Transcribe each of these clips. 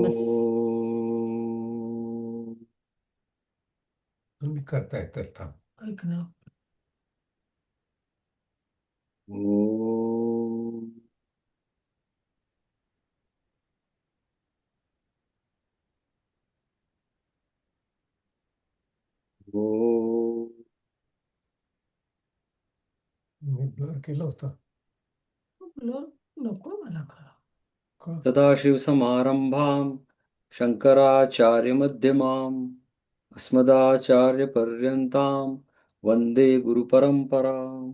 बस तुम्ही करताय तर थांब. ऐक ना. ओम ओम मी ब्लर केलं होतं ब्लर नको मला करा. का? सदाशिवसमारंभां शङ्कराचार्यमध्यमाम् अस्मदाचार्यपर्यन्तां वन्दे गुरुपरम्पराम्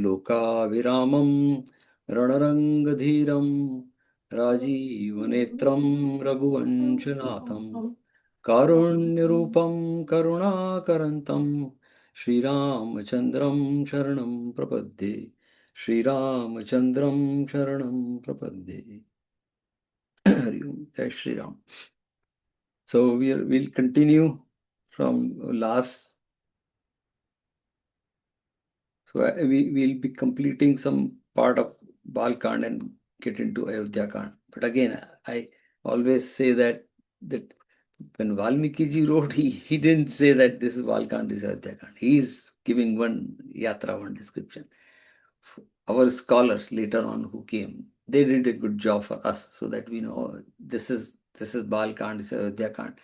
लोकाभिरामं रणरङ्गधीरं राजीवनेत्रं रघुवंशनाथं कारुण्यरूपं करुणाकरन्तं श्रीरामचन्द्रं शरणं प्रपद्ये श्रीरामचन्द्रं शरणं प्रपद्ये हरि ओम जय Shri Ram. So we'll continue from last. So we'll be completing some part of Balkand and get into Ayodhya Kand. But again, I always say that when Valmiki ji wrote, he didn't say that this is Balkand, this is Ayodhya Kand. He is giving one yatra, one description. Our scholars later on who came, they did a good job for us so that we know this is Balkand, this is Ayodhya Kand.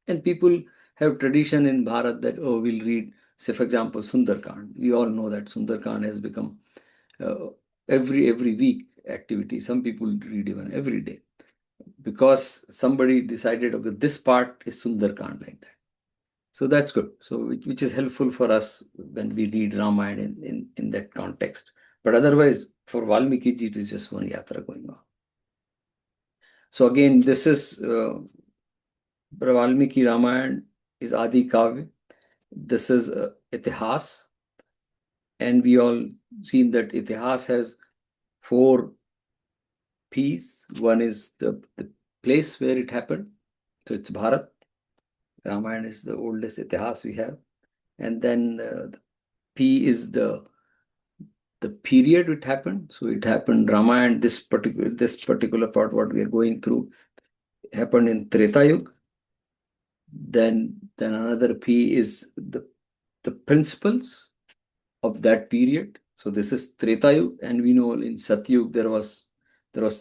And people have tradition in Bharat that, oh, we'll read, say for example, Sundarkand. We all know that Sundarkand has become uh, every week activity. Some people read even every day because somebody decided, okay, this part is Sundarkand like that. So that's good. So which is helpful for us when we read Ramayana in that context. But otherwise, for Valmiki ji, it is just one yatra going on. So again, this is Valmiki Ramayana is Adi Kavya. This is Itihas. And we all seen that Itihas has 4 P's. One is the place where it happened. So it's Bharat. Ramayana is the oldest Itihas we have. And then the P is the period it happened. So it happened, Ramayana, this particular part, what we are going through, happened in Treta Yuga. Then another P is the principles of that period. So this is Treta Yuga, and we know in Satyug there was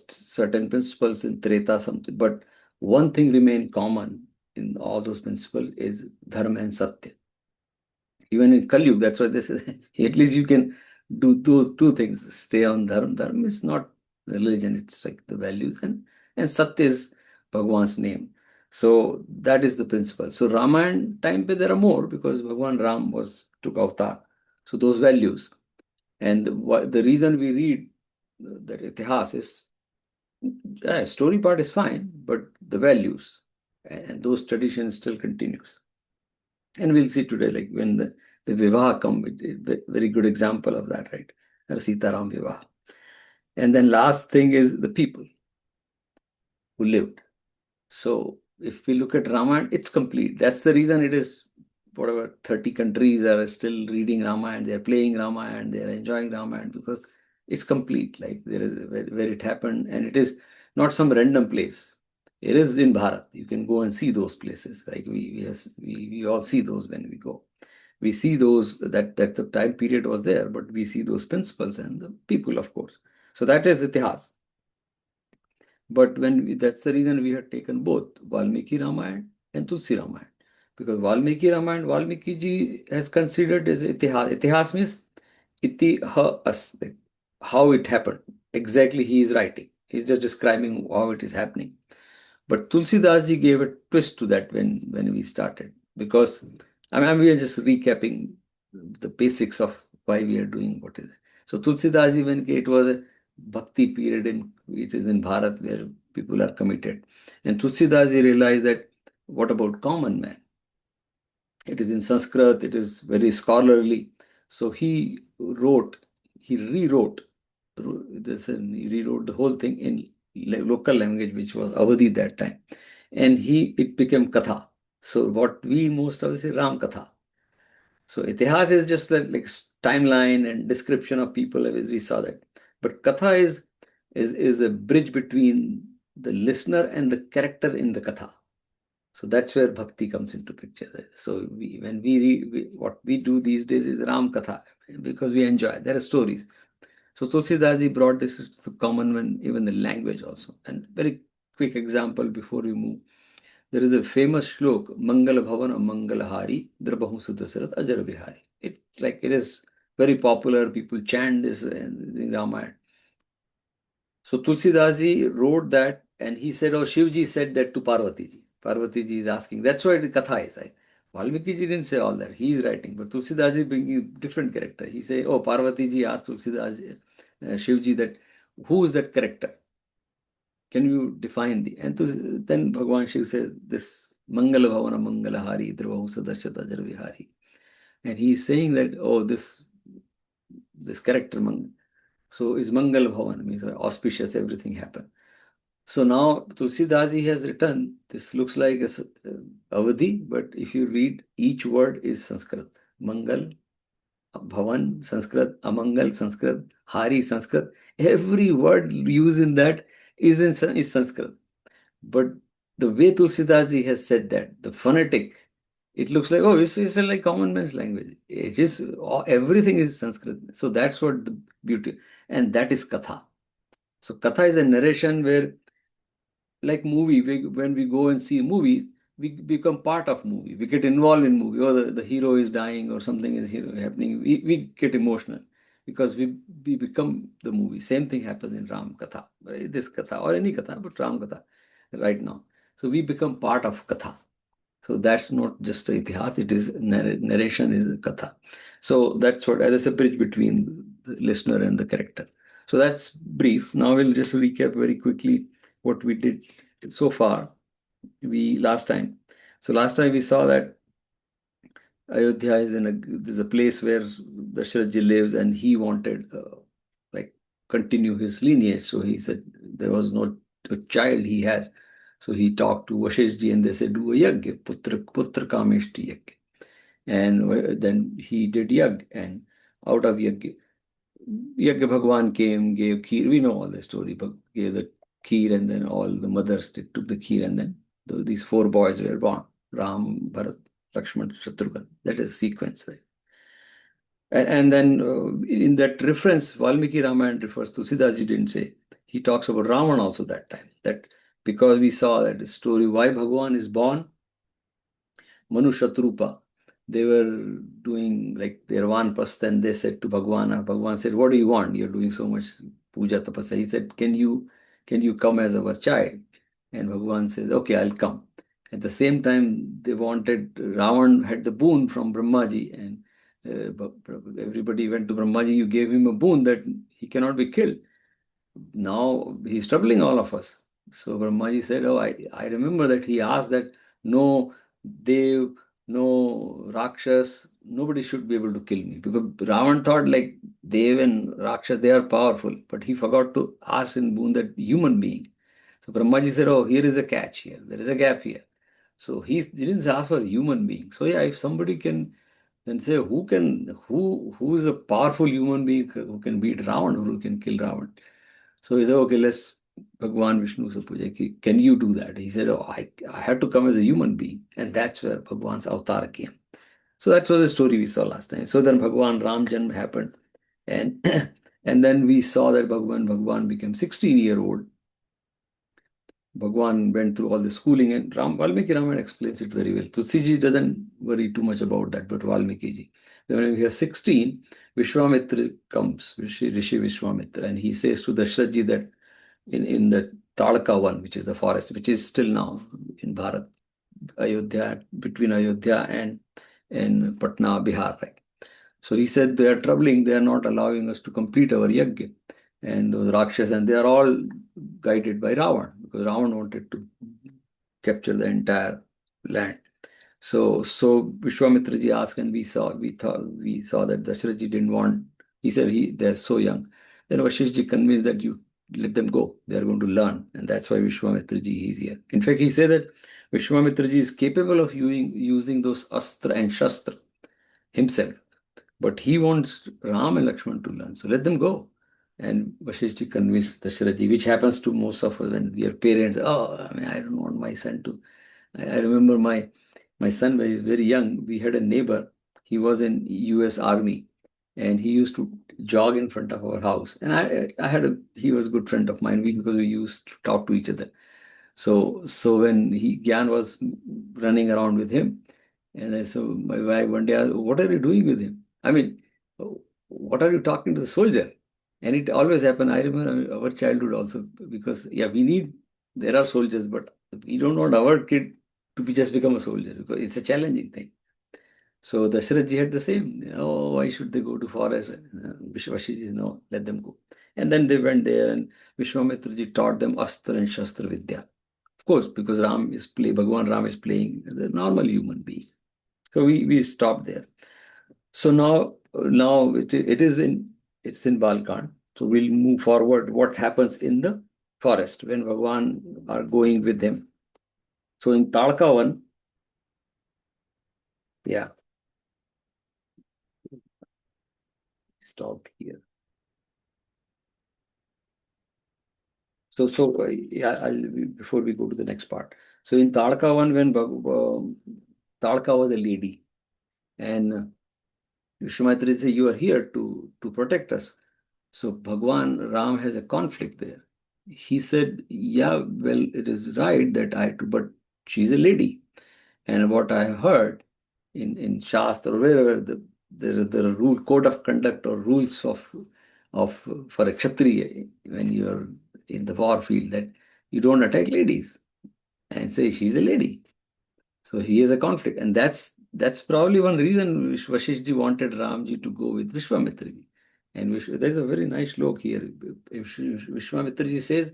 certain principles in Treta something, but one thing remained common in all those principles is Dharma and Satya. Even in Kali Yuga, that's why this is at least you can do those 2 things. Stay on Dharma. Dharma is not religion, it's like the values, and Satya is Bhagwan's name. So that is the principle. So Ramayana time pe there are more because Bhagwan Ram took avatar. So those values. And the reason we read that Itihas is, story part is fine, but the values and those traditions still continues. And we'll see today, like when the Vivaha come, very good example of that, right? Sita Ram Vivaha. And then last thing is the people who lived. So if we look at Ramayana, it's complete. That's the reason it is whatever 30 countries are still reading Ramayana, they're playing Ramayana, they're enjoying Ramayana because it's complete. Like there is where it happened, and it is not some random place. It is in Bharat. You can go and see those places. Like we all see those when we go. We see those that the time period was there, but we see those principles and the people, of course. So that is Itihas. But that's the reason we have taken both Valmiki Ramayana and Tulsi Ramayana. Because Valmiki Ramayana, Valmiki ji has considered as Itihas. Itihas means Itihas, like how it happened. Exactly, he is writing. He's just describing how it is happening. But Tulsi Das ji gave a twist to that when we started. Because we are just recapping the basics of why we are doing what is it. So Tulsi Das ji, when it was a bhakti period which is in Bharat where people are committed. And Tulsi Das ji realized that what about common man? It is in Sanskrit, it is very scholarly. So he rewrote he rewrote the whole thing in local language, which was Awadhi that time. And it became Katha. So what we most of us say Ram Katha. So Itihas is just like timeline and description of people as we saw that. But Katha is a bridge between the listener and the character in the katha. So that's where bhakti comes into picture. So when we read, what we do these days is Ram Katha, because we enjoy. There are stories. So Tulsidas ji brought this to common when even the language also. And very quick example before we move. There is a famous shlok, Mangal Bhavan Mangal Hari, Drabahu Sudasarath Ajar Bihari. It is very popular. People chant this in Ramayana. So Tulsidas ji wrote that, and he said, "Oh, Shivji said that to Parvati ji." Parvati ji is asking. That's why the katha is. Right? Valmiki ji didn't say all that. He is writing, but Tulsidas ji bringing a different character. He say, "Oh, Parvati ji asked Tulsidas Shivji that who is that character? Can you define the?" And then Bhagwan Shiv says this Mangala Bhavana Mangala Hari Dravahu Sadashata Jarvihari, and he is saying that this character so is Mangal Bhavan means auspicious everything happen. So now Tulsidas ji has written, this looks like a Avadhi, but if you read, each word is Sanskrit. Mangal, Bhavan, Sanskrit, Amangal, Sanskrit, Hari, Sanskrit. Every word used in that is Sanskrit. But the way Tulsidas ji has said that, the phonetic, it looks like, oh, it's like common man's language. It is, everything is Sanskrit. So that's what the beauty, and that is Katha. So Katha is a narration where, like movie, when we go and see a movie, we become part of movie. We get involved in movie. Or the hero is dying or something is happening. We get emotional because we become the movie. Same thing happens in Ram Katha, right? This Katha or any Katha, but Ram Katha right now. So we become part of Katha. So that's not just a itihas, it is narration is a katha. So that's what, as a bridge between the listener and the character. So that's brief. Now we'll just recap very quickly what we did so far. Last time we saw that Ayodhya is a place where Dasharath ji lives, and he wanted like continue his lineage. So he said there was no a child he has. So he talked to Vashish ji, and they said, do a yagya, putra kameshti yagya. And then he did yagya, and out of yagya Bhagwan came, gave kheer. We know all the story, but gave the kheer, and then all the mothers took the kheer, and then these 4 boys were born: Ram, Bharat, Lakshman, Shatrughan. That is sequence, right? And then in that reference, Valmiki Ramayana refers to, Tulsidas ji didn't say. He talks about Ravan also that time. That because we saw that story, why Bhagwan is born, Manu Shatrupa. They were doing like their vanpas, then they said to Bhagwan, Bhagwan said, what do you want? You're doing so much puja tapasya. He said, can you come as our child? And Bhagwan says, okay, I'll come. At the same time, they wanted, Ravan had the boon from Brahmaji, and everybody went to Brahmaji, you gave him a boon that he cannot be killed. Now he's troubling all of us. So Brahmaji said, oh, I remember that he asked that no Dev, no Rakshas, nobody should be able to kill me. Because Ravan thought like Dev and Rakshas, they are powerful, but he forgot to ask in boon that human being. So Brahmaji said, oh, here is a catch here, there is a gap here. So he didn't ask for a human being. So yeah, if somebody can then say who is a powerful human being who can beat Ravan, who can kill Ravan. So he said, okay, let's Bhagwan Vishnu se puja, can you do that? He said, oh, I have to come as a human being. And that's where Bhagwan's avatar came. So that was the story we saw last time. So then Bhagwan Ram Janma happened. And and then we saw that Bhagwan became 16-year-old. Bhagwan went through all the schooling, and Valmiki Ramayana explains it very well. Tulsi doesn't worry too much about that, but Valmiki ji. Then when he was 16, Vishwamitra comes, Rishi Vishwamitra, and he says to Dasharath ji that in the Talaka one, which is the forest, which is still now in Bharat, Ayodhya, between Ayodhya and Patna, Bihar, right? So he said they are troubling, they are not allowing us to complete our yajna. And those Rakshas, and they are all guided by Ravan, because Ravan wanted to capture the entire land. So Vishwamitra ji asked, and we saw that Dasharath ji didn't want. He said they're so young. Then Vashish ji convinced that you let them go. They are going to learn, and that's why Vishwamitra ji is here. In fact, he said that Vishwamitra ji is capable of using those astra and shastra himself, but he wants Ram and Lakshman to learn. So let them go. And Vashishji convinced Dasharathji, which happens to most of us when we are parents. Oh, I mean, I don't want my son to. I remember my son when he was very young. We had a neighbor. He was in U.S. Army, and he used to jog in front of our house. And he was a good friend of mine because we used to talk to each other. So when Gyan was running around with him, and so my wife one day asked, "What are you doing with him? I mean, what are you talking to the soldier?" And it always happened. I remember our childhood also, because there are soldiers, but we don't want our kid to be just become a soldier, because it's a challenging thing. So Dasharathji had the same. Oh, why should they go to forest? Vashishji, no, let them go. And then they went there, and Vishwamitraji taught them Astra and Shastra Vidya. Of course, because Bhagavan Ram is playing as a normal human being. So we stopped there. So now it's in Balkand. So we'll move forward. What happens in the forest when Bhagavan are going with him? So in Talkavan, yeah, stop here. Before we go to the next part. So in Talkavan, when Talka was a lady, and Vishwamitra said, "You are here to protect us." So Bhagwan Ram has a conflict there. He said, "Yeah, well, it is right that I to, but she's a lady. And what I heard in Shastra or wherever the rule code of conduct or rules of for a Kshatriya when you are in the war field, that you don't attack ladies and say she's a lady." So he has a conflict, and that's probably one reason Vashishji wanted Ramji to go with Vishwamitraji. And there's a very nice look here. Vishwamitraji says,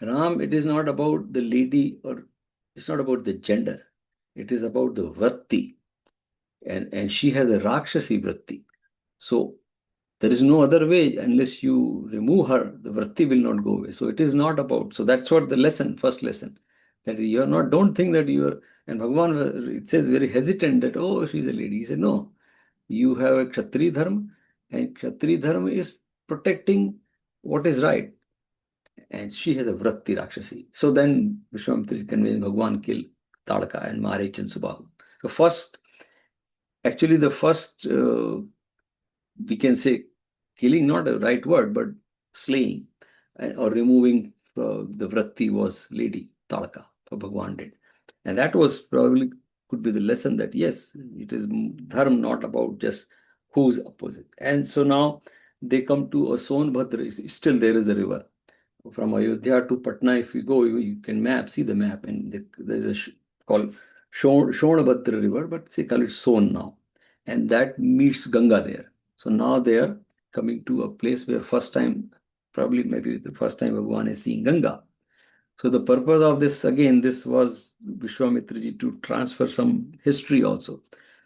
"Ram, it is not about the lady, or it's not about the gender. It is about the vratti." And she has a Rakshasi vratti. So there is no other way unless you remove her, the vratti will not go away. So it is not about, so that's what the first lesson, that you're not, don't think that you're, and Bhagavan, it says very hesitant that, oh, she's a lady. He said, no, you have a Kshatri dharma, and Kshatri dharma is protecting what is right. And she has a vratti Rakshasi. So then Vishwamitra convinced Bhagavan kill Talaka and Marich and Subahu. So the first, we can say, killing, not a right word, but slaying or removing the vratti was lady Talaka, Bhagavan did. And that was probably could be the lesson that yes, it is dharma, not about just who's opposite. And so now they come to a Sonbhadra. Still there is a river. From Ayodhya to Patna, if you go, you can see the map, and there's called Shonabhadra river, but they call it Son now. And that meets Ganga there. So now they are coming to a place where maybe the first time Bhagavan is seeing Ganga. So the purpose of this, again, this was Vishwamitraji to transfer some history also.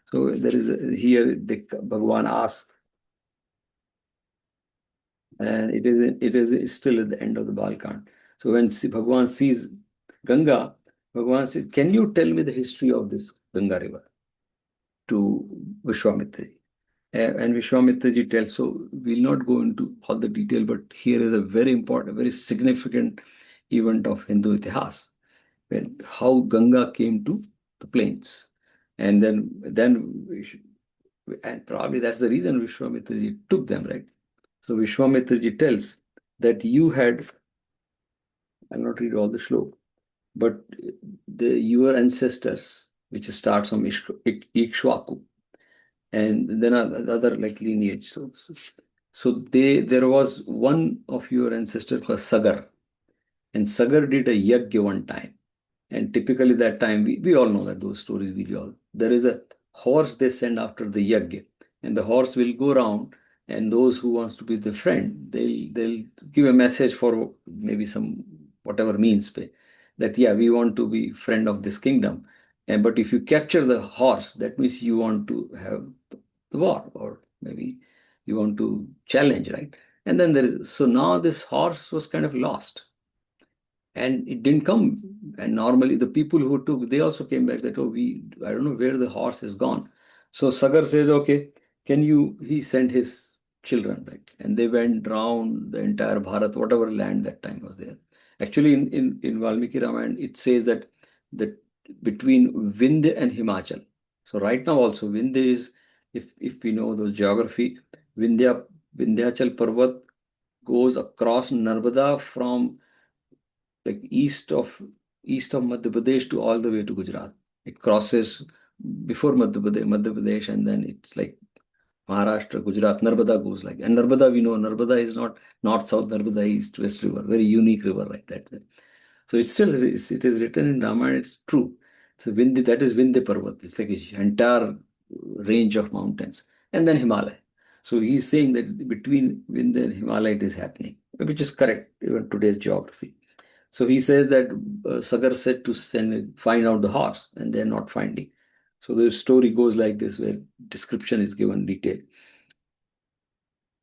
So there is Bhagavan asks, and it is still at the end of the Balkand. So when Bhagavan sees Ganga, Bhagavan says, "Can you tell me the history of this Ganga river?" to Vishwamitraji. And Vishwamitraji tells, so we'll not go into all the detail, but here is a very important, very significant event of Hindu Itihas, how Ganga came to the plains. And and probably that's the reason Vishwamitraji took them, right? So Vishwamitraji tells that I'll not read all the shlok, but your ancestors, which starts from Ikshwaku, and then other like lineage. So there was one of your ancestors called Sagar, and Sagar did a yajna one time. And typically that time, we all know that those stories, there is a horse they send after the yajna, and the horse will go around, and those who wants to be the friend, they'll give a message for maybe some whatever means, that yeah, we want to be friend of this kingdom. But if you capture the horse, that means you want to have the war, or maybe you want to challenge, right? And then so now this horse was kind of lost, and it didn't come. And normally the people who took, they also came back that, oh, I don't know where the horse has gone. So Sagar says, okay, he sent his children, right? And they went round the entire Bharat, whatever land that time was there. Actually, in Valmiki Ramayana, it says that between Vindhya and Himachal. So right now also Vindhya is, if we know those geography, Vindhyachal Parvat goes across Narmada from like east of Madhya Pradesh to all the way to Gujarat. It crosses before Madhya Pradesh, and then it's like Maharashtra, Gujarat, Narmada goes like, and Narmada, we know Narmada is not north, south, Narmada, east, west river, very unique river, right? That way. So it's still, it is written in Ramayana, it's true. So Vindhya, that is Vindhya Parvat. It's like an entire range of mountains. And then Himalaya. So he's saying that between Vindhya and Himalaya it is happening, which is correct, even today's geography. So he says that Sagar said to find out the horse, and they're not finding. So the story goes like this, where description is given detail.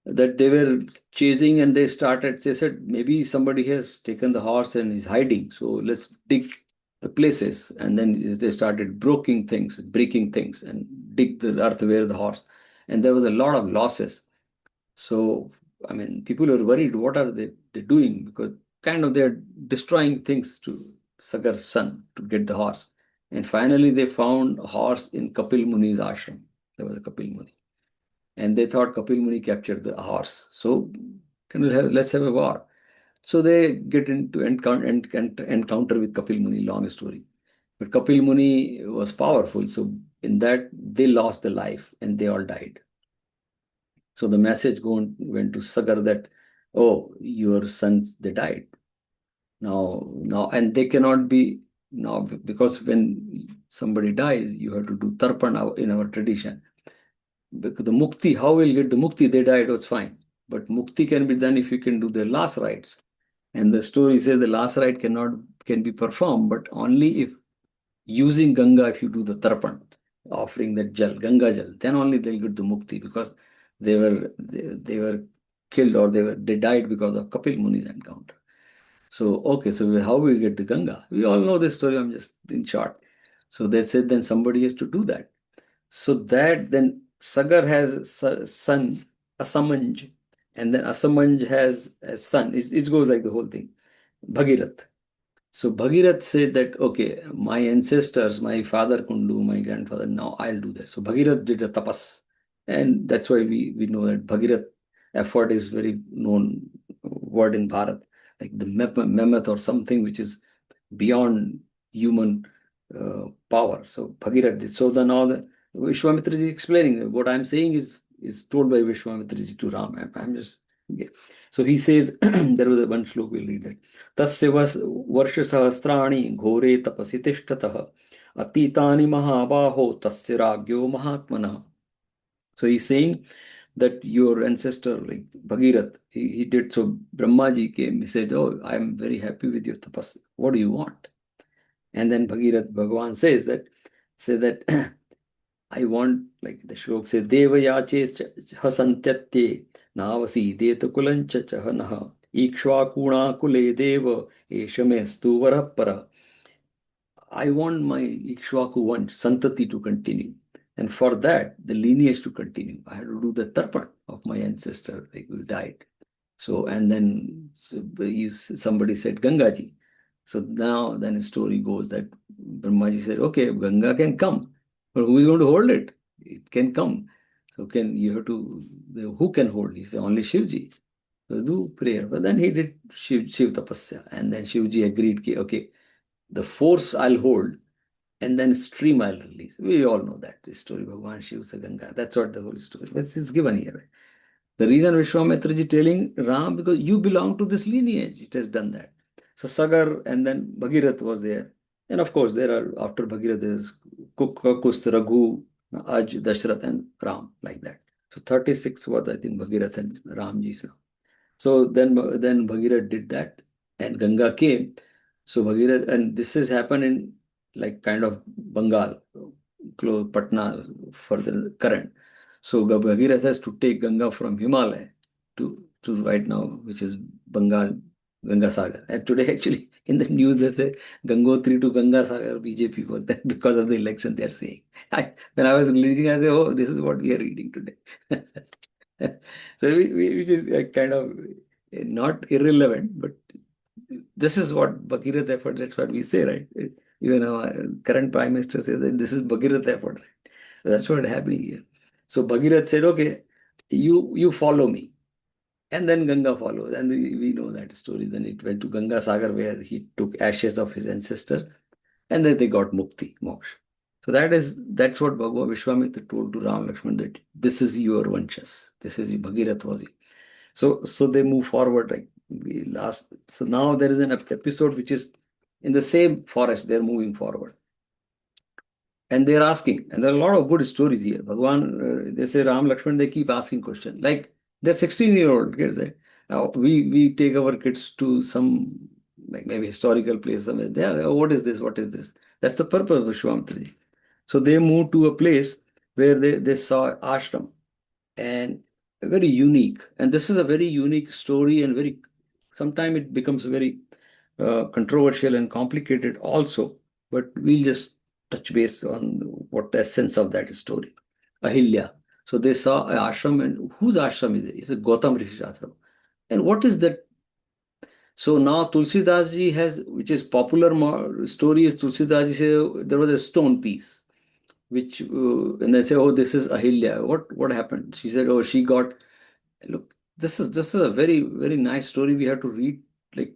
That they were chasing, and they said, maybe somebody has taken the horse and is hiding. So let's dig the places. And then they started breaking things, and dig the earth where the horse. And there was a lot of losses. So, I mean, people were worried, what are they doing? Because kind of they're destroying things to Sagar's son to get the horse. And finally, they found a horse in Kapil Muni's ashram. There was a Kapil Muni. And they thought Kapil Muni captured the horse. So, let's have a war. So they get into encounter with Kapil Muni, long story. But Kapil Muni was powerful. So, in that, they lost their life and they all died. So the message went to Sagar that, oh, your sons, they died. Now, and they cannot be now, because when somebody dies, you have to do tarpan in our tradition. Because the mukti, how will get the mukti? They died, was fine. But mukti can be done if you can do the last rites. And the story says the last rite can be performed, but only if using Ganga, if you do the tarpan, offering that jal, Ganga jal, then only they'll get the mukti, because they were killed, or they died because of Kapil Muni's encounter. So okay, so how we get the Ganga? We all know this story. I'm just in short. So they said then somebody has to do that. So that then Sagar has a son Asamanj, and then Asamanj has a son. It goes like the whole thing, Bhagirath. So Bhagirath said that, okay, my ancestors, my father couldn't do, my grandfather, now I'll do that. So Bhagirath did a tapas. And that's why we know that Bhagirath effort is very known word in Bharat, like the mammoth or something which is beyond human power. So Bhagirath did. So now the Vishwamitra ji is explaining. What I'm saying is told by Vishwamitra ji to Ram. I'm just, yeah. So he says, there was one slok, we'll read that. तस्य वर्षसहस्राणि घोरे तपसि तिष्ठतः अतीतानि महाबाहो तस्य राज्ञो महात्मनः. So he's saying that your ancestor, like Bhagirath, he did. So Brahmaji came, he said, oh, I'm very happy with your tapas. What do you want? And then Bhagavan says that I want, like the shlok says, Deva yache hasantyatye navasi deta kulancha chahanaha ikshvakuna kule deva eshamestu varapara. I want my Ikshvaku Santati to continue. And for that, the lineage to continue. I had to do the tarpan of my ancestor, like who died. So, and then somebody said Gangaji. So now then the story goes that Brahmaji said, okay, Ganga can come, but who is going to hold it? It can come. So who can hold? He said, only Shivji. So do prayer. But then he did Shiv Tapasya. And then Shivji agreed, okay, the force I'll hold, and then stream I'll release. We all know that story, Bhagavan Shiva Ganga. That's what the whole story is given here. The reason Vishwamitra ji telling Ram, because you belong to this lineage, it has done that. So Sagar and then Bhagirath was there. And of course, there are, after Bhagirath, there's Kust, Raghu, Aj, Dashrath, and Ram, like that. So 36 was, I think, Bhagirath and Ramji's now. So then Bhagirath did that, and Ganga came. So Bhagirath, and this has happened in like kind of Bengal, close Patna, for the current. So Bhagirath has to take Ganga from Himalaya to right now, which is Bengal, Ganga Sagar. And today, actually, in the news, they say Gangotri to Ganga Sagar, BJP, for that, because of the election, they are saying. When I was reading, I said, oh, this is what we are reading today. So which is kind of not irrelevant, but this is what Bhagirath effort, that's what we say, right? Even our current Prime Minister says that this is Bhagirath effort. Right? That's what happening here. So Bhagirath said, okay, you follow me. And then Ganga follows. And we know that story. Then it went to Ganga Sagar where he took ashes of his ancestors and then they got mukti, moksha. So that's what Bhagwan Vishwamitra told to Ram Lakshman, that this is your vanchas. This is Bhagirath was. So they move forward. Like so now there is an episode which is in the same forest. They're moving forward, and they're asking, and there are a lot of good stories here. Bhagwan, they say Ram Lakshman, they keep asking questions. Like they're 16-year-old kids. Right? Now we take our kids to some like maybe historical place somewhere. Oh, what is this? What is this? That's the purpose of Vishwamitra. So they moved to a place where they saw ashram, and very unique. And this is a very unique story, and very sometimes it becomes very controversial and complicated also. But we'll just touch base on what the essence of that story. Ahilya. So they saw an ashram, and whose ashram is it? It's a Gautam Rishi's ashram. And what is that? So now Tulsidas ji has, which is popular story is Tulsidas ji say there was a stone piece which and they say, oh, this is Ahilya. What happened? She said, oh, she got. Look, this is a very very nice story. We have to read like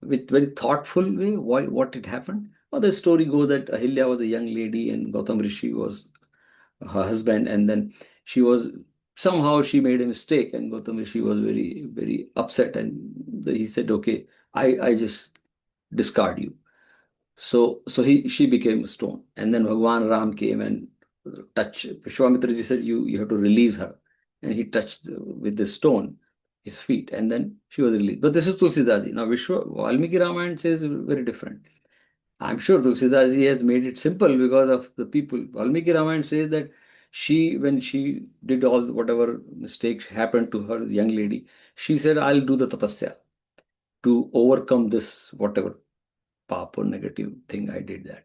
with very thoughtful way. Why what it happened? Well, the story goes that Ahilya was a young lady and Gautam Rishi was her husband, and then she was somehow she made a mistake, and Gautam Rishi was very very upset, and he said, okay, I just discard you. So she became a stone. And then Bhagwan Ram came and touched. Vishwamitra ji said, you have to release her. And he touched with the stone his feet, and then she was released. But this is Tulsidas ji. Now Valmiki Ramayana says very different. I'm sure Tulsidas ji has made it simple because of the people. Valmiki Ramayana says that when she did all whatever mistakes happened to her young lady, she said, I'll do the tapasya to overcome this whatever pap or negative thing, I did that.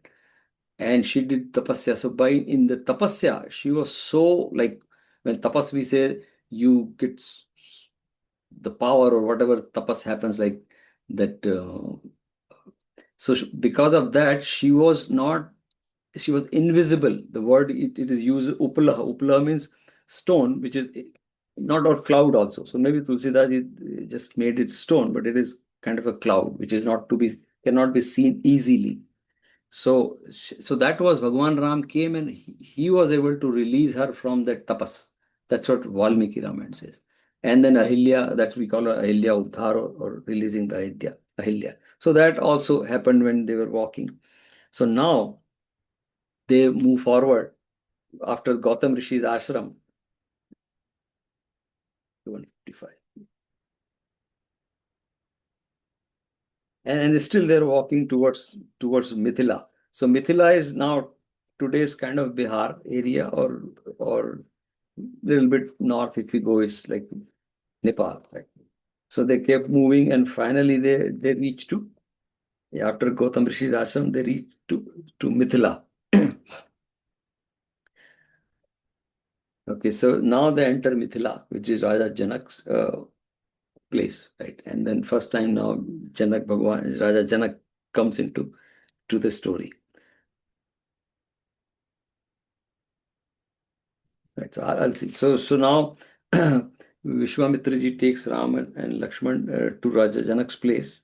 And she did tapasya. So in the tapasya, she was so like, when tapas we say you get the power or whatever tapas happens like that. So because of that, she was invisible. The word it is used upalaha. Upalaha means stone, which is not or cloud also. So maybe Tulsidas just made it stone, but it is kind of a cloud, which is cannot be seen easily. So that was Bhagwan Ram came, and he was able to release her from that tapas. That's what Valmiki Ramayana says. And then Ahilya, that we call her Ahilya Uddhar, or releasing the Ahilya. So that also happened when they were walking. So now they move forward after Gautam Rishi's ashram. 155. And still they're walking towards Mithila. So Mithila is now today's kind of Bihar area, or little bit north if you go is like Nepal. Right? So they kept moving, and finally they reached to, after Gautam Rishi's ashram, they reached to Mithila. Okay, so now they enter Mithila, which is Raja Janak's place, right? And then first time now Raja Janak comes into the story. Right, so I'll see. So now Vishwamitra ji takes Ram and Lakshman to Raja Janak's place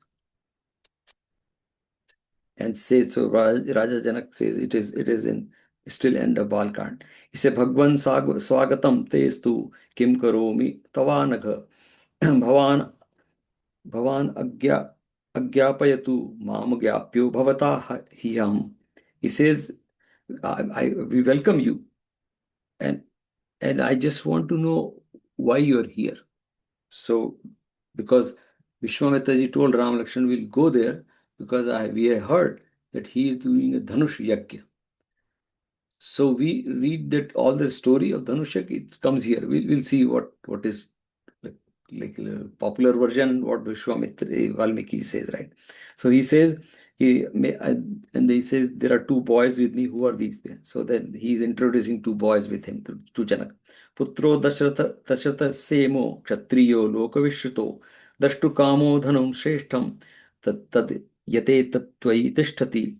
and says, so Raja Janak says it is in still end of Balkand. He said, Bhagwan swagatam testu kim karomi tavanagha bhavan agyapayatu mam gyapyo bhavata hiyam. He says, we welcome you, and I just want to know why you are here. So, because Vishwamitra ji told Ram Lakshman, we'll go there because we have heard that he is doing a Dhanush Yajna. So we read that all the story of Dhanush Yajna, it comes here. We'll see what is like popular version, what Vishwamitra Valmiki says, right? So he says, and he says, there are two boys with me. Who are these? So then he's introducing two boys with him to Janak. Putro Dashrata Semo Kshatriyo Lokavishruto Dashtu Kamo Dhanum Shreshtham Tad Yate Tattvai Tishtati.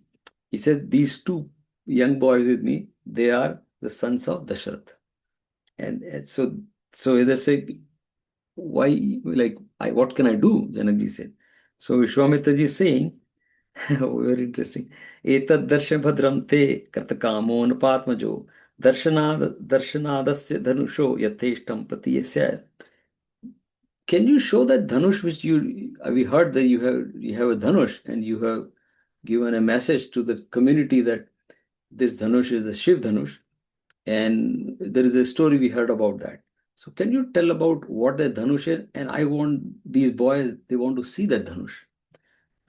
He said, these two young boys with me, they are the sons of Dashrath. And so they say, why, like, what can I do? Janakji said. So Vishwamitra ji is saying, very interesting. Etad darshan bhadram te kartakamo napatmajo darshanadasya dhanusho yatheshtam pratiyasya. Can you show that dhanush which we heard that you have a dhanush and you have given a message to the community that this dhanush is the Shiv dhanush, and there is a story we heard about that. So can you tell about what the dhanush is? And I want these boys, they want to see that dhanush.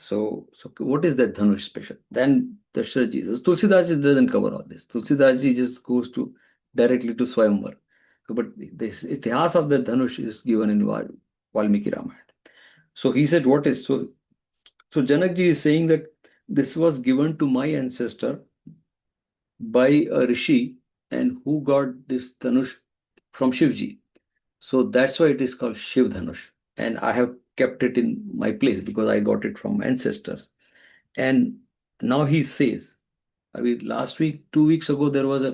So what is that dhanush special? Then Dashrath ji, Tulsidas ji doesn't cover all this. Tulsidas ji just goes to directly to Swayamvar. So, but this itihas of the dhanush is given in Valmiki Ramayana. So he said, what is so? So Janak ji is saying that this was given to my ancestor by a rishi, and who got this dhanush from Shivji. So that's why it is called Shiv Dhanush. And I have kept it in my place because I got it from ancestors. And now he says, I mean, last week, 2 weeks ago, there was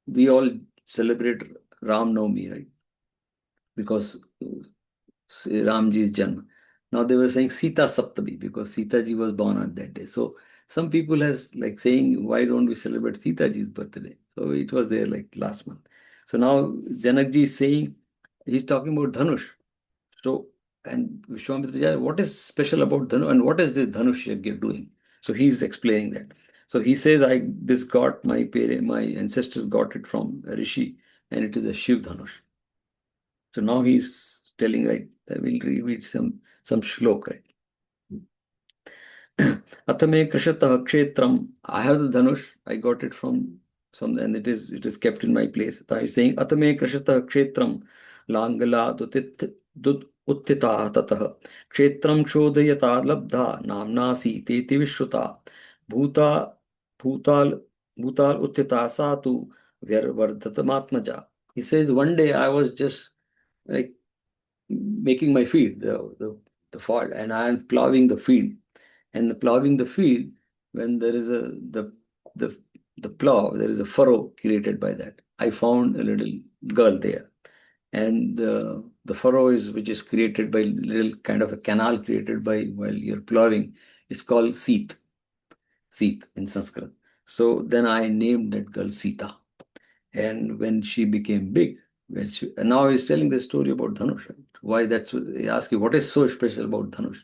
we all celebrate Ram Navami, right? Because Ramji's Janma. Now they were saying Sita Saptami because Sita ji was born on that day. So some people has like saying, why don't we celebrate Sita ji's birthday? So it was there like last month. So now Janak ji is saying, he's talking about Dhanush. So, and Vishwamitra ji, what is special about Dhanush and what is this Dhanush you're doing? So he's explaining that. So he says, this got my ancestors got it from a rishi, and it is a Shiv Dhanush. So now he's telling, right, I will read some shlok, right? Atame Krishatah Kshetram. I have the Dhanush, I got it from some, and it is kept in my place. So he's saying, Atame Krishatah Kshetram Langala Dut Uttita Tatah Kshetram Shodayata Labdha Namna Siti Vishruta Bhuta Bhutal Uttita Satu Vyarvardhatamatmaja. He says, one day I was just like making my field, the fall, and I am plowing the field. And the plowing the field, when there is the plow, there is a furrow created by that. I found a little girl there, and the furrow which is created by little kind of a canal created by while you're plowing. It's called Seet in Sanskrit. So then I named that girl Sita, and when she became big, and now he's telling the story about Dhanush. Right? Why that's he asks you what is so special about Dhanush,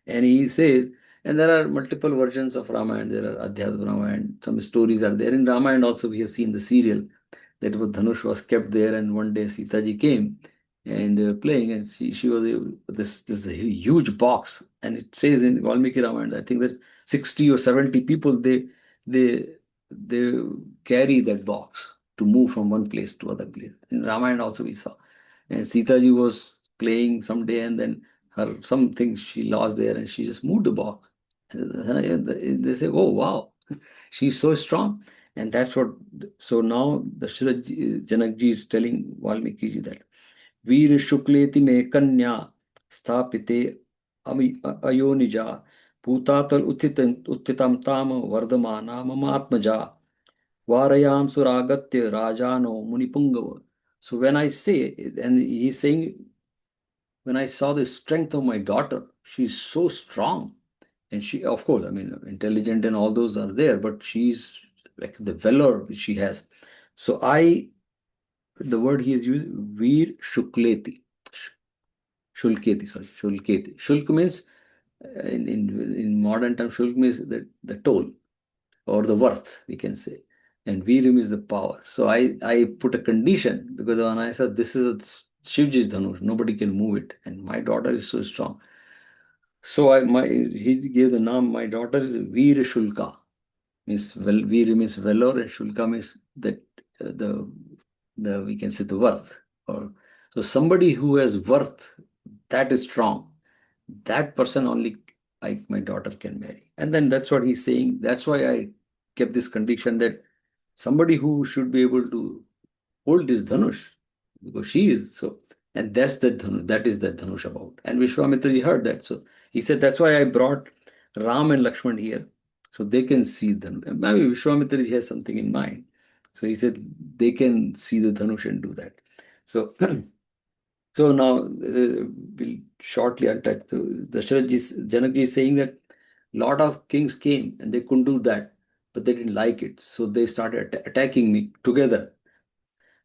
and he says, and there are multiple versions of Ramayana. There are Adhyatma Ramayana. Some stories are there in Ramayana. Also, we have seen the serial that Dhanush was kept there, and one day Sita ji came and they were playing, and she was this huge box, and it says in Valmiki Ramayana, I think that 60 or 70 people they carry that box to move from one place to other place. In Ramayana also we saw, and Sita ji was playing someday, and then something she lost there, and she just moved the box. And they say, "Oh wow, she's so strong." And that's what. So now the Janak ji is telling Valmiki ji that Veer Shukleti me kanya sthapite ayonija Bhutatal uttitam tam vardamana mamatmaja Varayam suragatya rajano munipungava. So when I say, and he's saying, when I saw the strength of my daughter, she's so strong. And she, of course, I mean, intelligent and all those are there, but she's like the valor which she has. So the word he has used, Veer Shukleti. Shulketi, sorry, Shulketi. Shulk means, in modern terms, Shulk means the toll or the worth, we can say. And Virim is the power. So I put a condition because when I said this is a Shivji's Dhanush, nobody can move it. And my daughter is so strong. So he gave the name, my daughter is Veer Shulka. Means Veer means valor, and Shulka means that the we can say the worth. Or So somebody who has worth, that is strong, that person only my daughter can marry. And then that's what he's saying. That's why I kept this condition that somebody who should be able to hold this dhanush, because she is so, and that's the dhanush, that is the dhanush about. And Vishwamitraji heard that, so he said, that's why I brought Ram and Lakshman here, so they can see the. Maybe Vishwamitraji has something in mind, so he said they can see the dhanush and do that. So so now we'll shortly untouch. So Janakji is saying that lot of kings came and they couldn't do that, but they didn't like it, so they started attacking me together.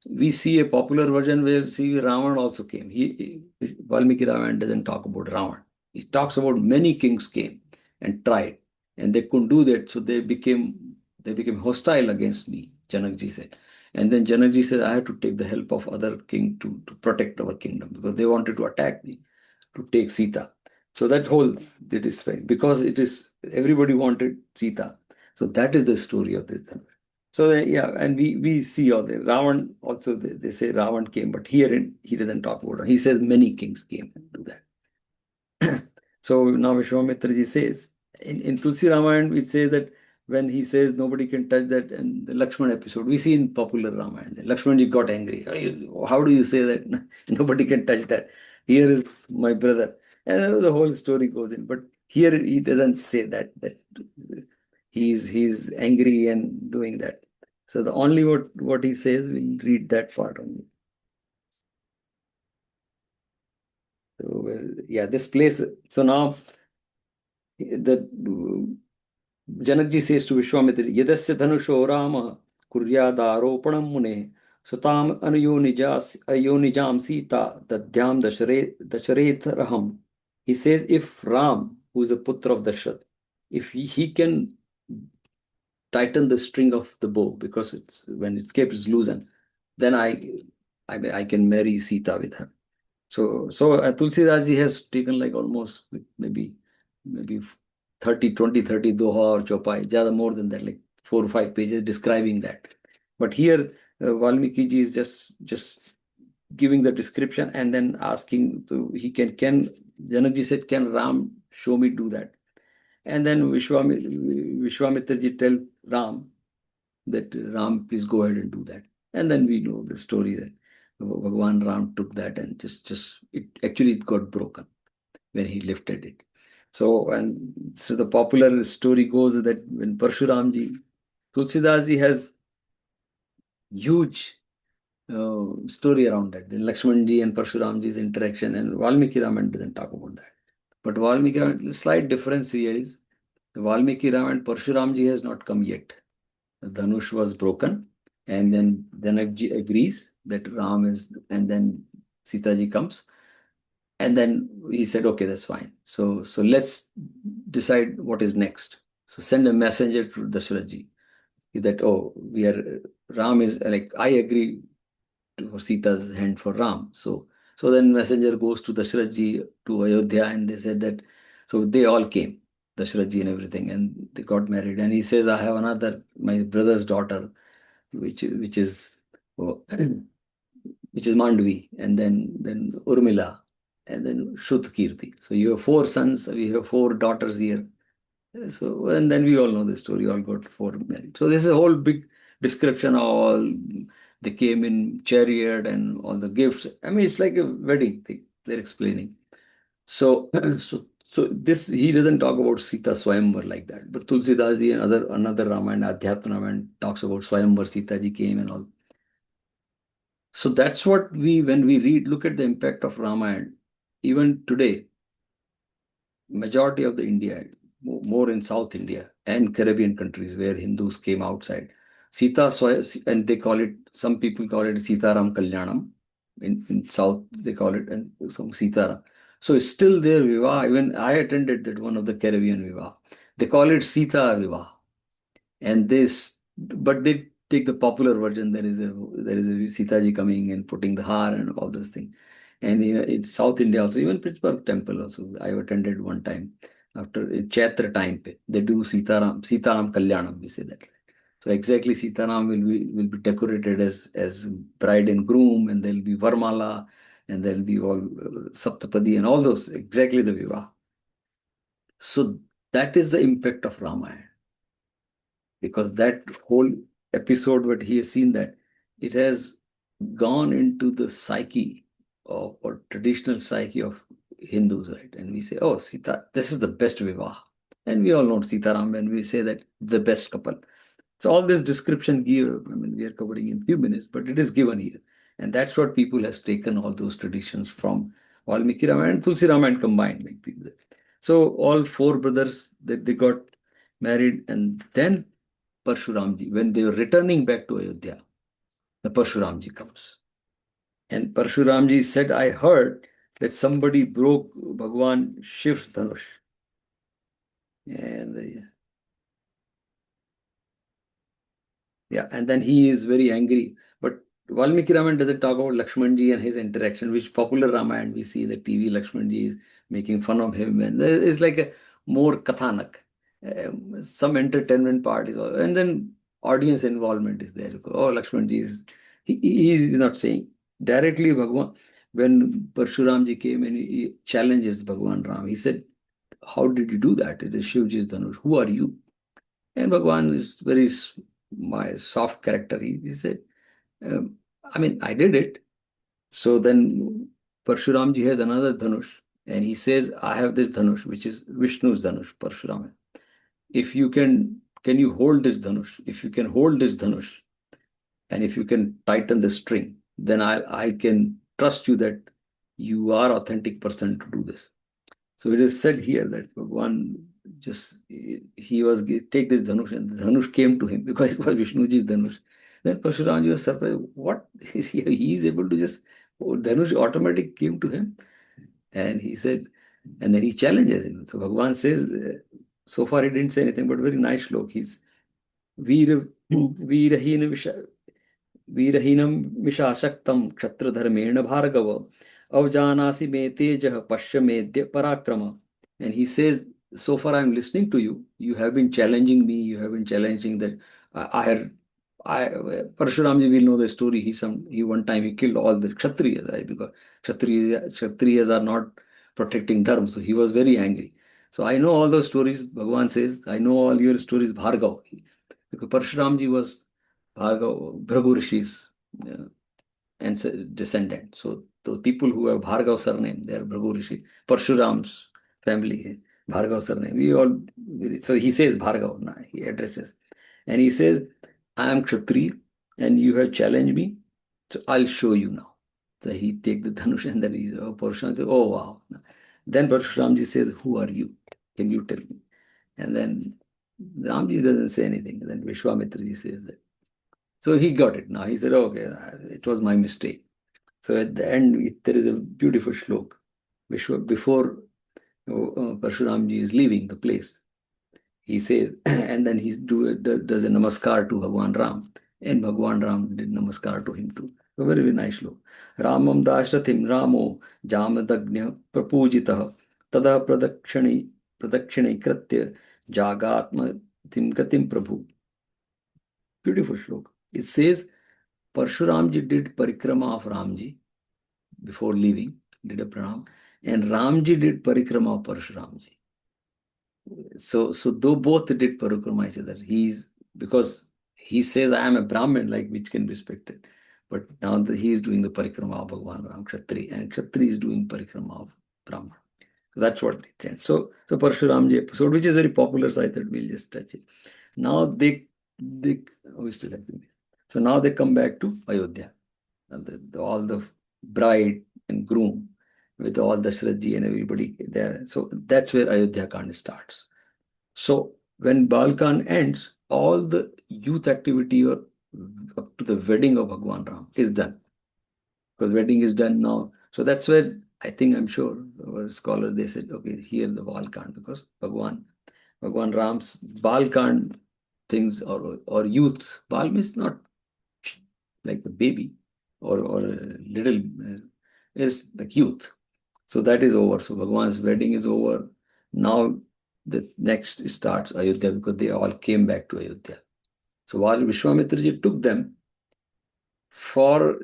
We see a popular version where see Ravan also came. Valmiki Ramayana doesn't talk about Ravan. He talks about many kings came and tried, and they couldn't do that, so they became hostile against me. Janakji said, and then Janakji said, I had to take the help of other king to protect our kingdom because they wanted to attack me to take Sita. So that whole that is fine because it is everybody wanted Sita. So that is the story of this. So yeah, and we see all the Ravan also they say Ravan came, but here he doesn't talk about it. He says many kings came and do that. So now Vishwamitraji says in Tulsi Ramayana it says that when he says nobody can touch that, and the Lakshman episode we see in popular Ramayana, Lakshmanji got angry. How do you say that nobody can touch that? Here is my brother, and the whole story goes in. But here he doesn't say that he's angry and doing that. So the only what he says, we'll read that part only. So yeah, this place. So now the Janakji says to Vishwamitra, Yadasya dhanusho Rama kuryadaropanam mune sutam ayonijam Sita dadhyam dasharetharaham. He says, if Ram, who is a putra of Dashrath, if he can tighten the string of the bow, because it's when its cape is loosened, then I can marry Sita with her. So Tulsidas ji has taken like almost maybe 30 doha or chopai, jada more than that, like 4 or 5 pages describing that. But here Valmiki ji is just giving the description and then asking to he can Janakji said, can Ram show me do that? And then Vishwamitra ji tell Ram that Ram, please go ahead and do that. And then we know the story that Bhagwan Ram took that and it got broken when he lifted it. So the popular story goes that when Parshuramji, Tulsidas ji has huge story around that. Then Lakshmanji and Parshuramji's interaction, and Valmiki Ramayana doesn't talk about that. But Valmiki Ramayana, slight difference here is the Valmiki Ramayana, Parshuramji has not come yet. The Dhanush was broken, and then Janakji agrees that Ram is, and then Sitaji comes, and then he said, okay, that's fine. So let's decide what is next. So send a messenger to Dasharathji that Ram is like, I agree for Sita's hand for Ram. So then messenger goes to Dasharathji to Ayodhya, and they said that, so they all came, Dasharathji and everything, and they got married. And he says, I have my brother's daughter, which is Mandvi, and then Urmila, and then Shrutkirti. So you have 4 sons, we have 4 daughters here. So, and then we all know the story, all got 4 married. So this is a whole big description of all, they came in chariot and all the gifts. I mean, it's like a wedding thing they're explaining. So this, he doesn't talk about Sita Swayamvar like that. But Tulsidas ji and another Ramayana, Adhyatma Ramayana, talks about Swayamvar, Sita ji came and all. So that's what when we read, look at the impact of Ramayana. Even today, majority of the India, more in South India and Caribbean countries where Hindus came outside, and they call it, some people call it Sitaram Kalyanam. In South, they call it, and some Sitaram. So it's still there, Vivah. Even I attended that one of the Caribbean Vivah. They call it Sita Vivah. And but they take the popular version. There is a Sita ji coming and putting the har and all those things. And in South India also, even Pittsburgh temple also, I attended one time after Chaitra time. They do Sitaram Kalyanam, we say that. So exactly Sitaram will be decorated as bride and groom, and there'll be Varmala, and then we all Saptapadi and all those, exactly the Vivah. So that is the impact of Ramayana, because that whole episode, what he has seen, that it has gone into the psyche of, or traditional psyche of Hindus, right? And we say, oh, Sita, this is the best Vivah. And we all know Sitaram when we say that the best couple. So all this description give, I mean, we are covering in few minutes, but it is given here. And that's what people has taken all those traditions from Valmiki Ramayana and Tulsi Ramayana combined. Like people. So all four brothers, they got married, and then Parshuramji, when they were returning back to Ayodhya, the Parshuramji comes. And Parshuramji said, I heard that somebody broke Bhagwan Shiv's Dhanush. And yeah, and then he is very angry. But Valmiki Ramayana doesn't talk about Lakshmanji and his interaction, which popular Ramayana we see the TV, Lakshmanji is making fun of him, and it's like a more kathanak. Some entertainment part is, and then audience involvement is there. Oh, Lakshmanji is, he is not saying directly Bhagwan. When Parshuramji came and he challenges Bhagwan Ram, he said, how did you do that? It is Shivji's Dhanush. Who are you? And Bhagwan is very my soft character. He said, I mean, I did it. So then Parshuramji has another Dhanush, and he says, I have this Dhanush, which is Vishnu's Dhanush, Parshuram. If you can you hold this Dhanush? If you can hold this Dhanush, and if you can tighten the string, then I can trust you that you are authentic person to do this. So it is said here that Bhagwan just, he was, take this Dhanush, and the Dhanush came to him because it was Vishnuji's Dhanush. Then Parshuramji was surprised, what? He is able to just, Dhanush automatic came to him. And he said, and then he challenges him. So Bhagwan says, so far he didn't say anything, but very nice look. He's Virahina Virahinam Mishashaktam Kshatra Dharmena Bhargava Avjanasi me tejah pasya medya parakrama. And he says, so far I'm listening to you. You have been challenging me. You have been challenging that Parshuramji will know the story. He one time he killed all the Kshatriyas, right? Because Kshatriyas are not protecting dharma. So he was very angry. So I know all those stories. Bhagavan says, I know all your stories, Bhargav. Because Parshuramji was Bhargav, Bhragu Rishi's descendant. So the people who have Bhargav surname, they are Bhragu Rishi. Parshuram's family, Bhargav surname. We all, so he says Bhargav, he addresses. And he says, I am Kshatri and you have challenged me, so I'll show you now. So he take the Dhanush and then Parshuram says, oh wow. Then Parshuramji says, who are you? Can you tell me? And then Ramji doesn't say anything. And then Vishwamitraji says that. So he got it now. He said, okay, it was my mistake. So at the end, there is a beautiful shlok. Before Parshuramji is leaving the place, he says, and then he does a namaskar to Bhagwan Ram, and Bhagwan Ram did namaskar to him too. So very, very nice look. Ramam dashrathim Ramo jamadagnya prapujitah tada pradakshani kratya jagatma gatim prabhu. Beautiful shlok. It says Parshuramji did parikrama of Ramji before leaving, did a pranam, and Ramji did parikrama of Parshuramji. So though both did parikrama each other, because he says I am a Brahmin, like which can be respected. But now he is doing the parikrama of Bhagwan Ram, Kshatri, and Kshatri is doing parikrama of Brahman. So that's what it says. So Parshuramji episode, which is very popular, so I thought we'll just touch it. Now we still have to. So now they come back to Ayodhya. And all the bride and groom with all the Shraddhi and everybody there. So that's where Ayodhya Kand starts. So when Balkan ends, all the youth activity or up to the wedding of Bhagwan Ram is done. Because wedding is done now. So that's where I'm sure our scholars, they said, okay, here the Balkan, because Bhagwan Ram's Balkan things or youth. Bal means not like the baby or a little, is like youth. So that is over. So Bhagwan's wedding is over. Now the next starts Ayodhya, because they all came back to Ayodhya. So while Vishwamitraji took them for